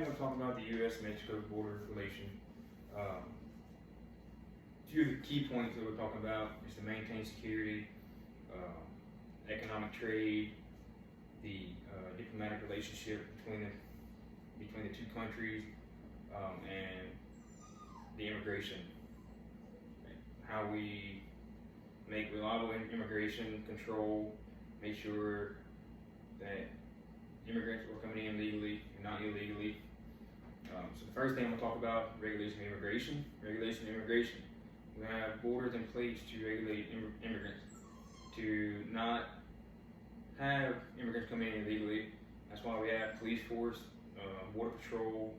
I'm going to talk about the U.S.-Mexico border relation. Um, Few of the key points that we're talking about is to maintain security, economic trade, the diplomatic relationship between the two countries, and the immigration. How we make reliable immigration control, make sure that immigrants are coming in legally and not illegally. So the first thing I'm going to talk about, regulation of immigration. Regulation of immigration. We have borders in place to regulate immigrants, to not have immigrants come in illegally. That's why we have police force, border patrol,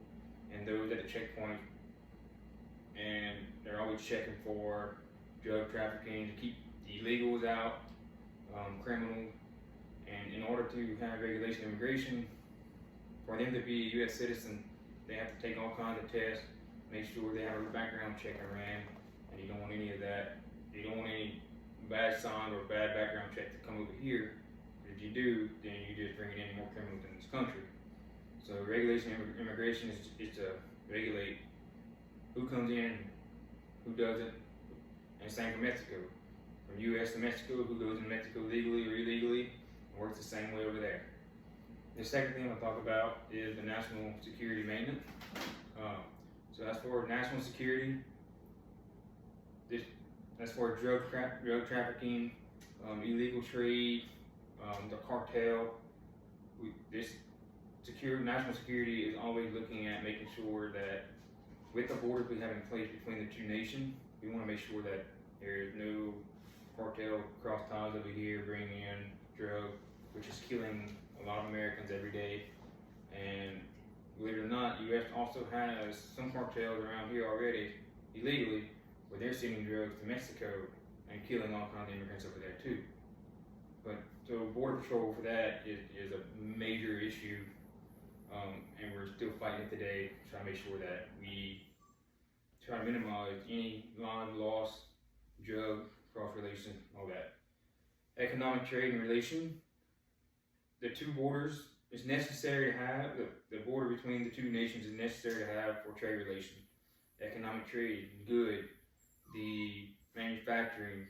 and those at the checkpoint. And they're always checking for drug trafficking to keep the illegals out, criminals. And in order to have regulation of immigration, for them to be a U.S. citizen, they have to take all kinds of tests, make sure they have a background check ran, and you don't want any of that. You don't want any bad sign or bad background check to come over here. If you do, then you're just bringing in more criminals in this country. So regulation of immigration is to regulate who comes in, who doesn't, and same for Mexico. From U.S. to Mexico, who goes in Mexico legally or illegally, works the same way over there. The second thing I'll talk about is the national security maintenance. So that's for national security. That's for drug trafficking, illegal trade, the cartel. National security is always looking at making sure that with the borders we have in place between the two nations, we want to make sure that there is no cartel cross ties over here bringing in drugs, which is killing a lot of Americans every day. And believe it or not, the U.S. also has some cartels around here already illegally, where they're sending drugs to Mexico and killing all kinds of immigrants over there too. But so border patrol for that is a major issue, and we're still fighting it today, trying to make sure that we try to minimize any line loss, drug cross relation, all that. Economic trade and relation. The two borders is necessary to have, the border between the two nations is necessary to have for trade relations. Economic trade, good. The manufacturing,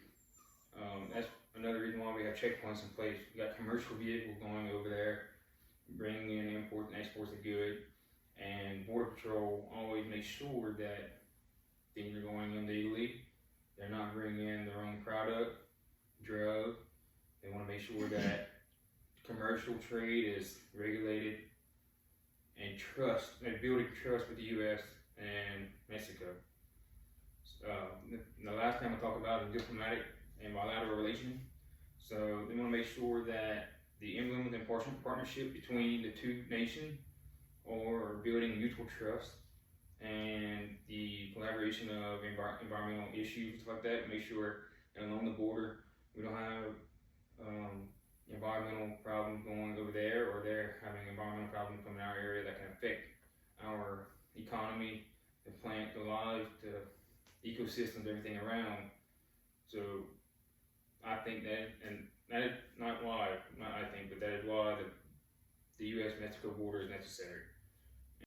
that's another reason why we have checkpoints in place. We got commercial vehicles going over there, bringing in imports and exports of goods, and Border Patrol always makes sure that things are going in legally. They're not bringing in their own product, drug. They want to make sure that commercial trade is regulated and building trust with the U.S. and Mexico. The last thing I'm going to talk about is diplomatic and bilateral relations. So they want to make sure that the emblem and partnership between the two nations are building mutual trust, and the collaboration of environmental issues, stuff like that. Make sure along the border we don't have environmental problems going over there, or they're having environmental problems from our area that can affect our economy, the plant, the life, the ecosystems, everything around. So I think that, and that is not why, not I think, but that is why the U.S.-Mexico border is necessary.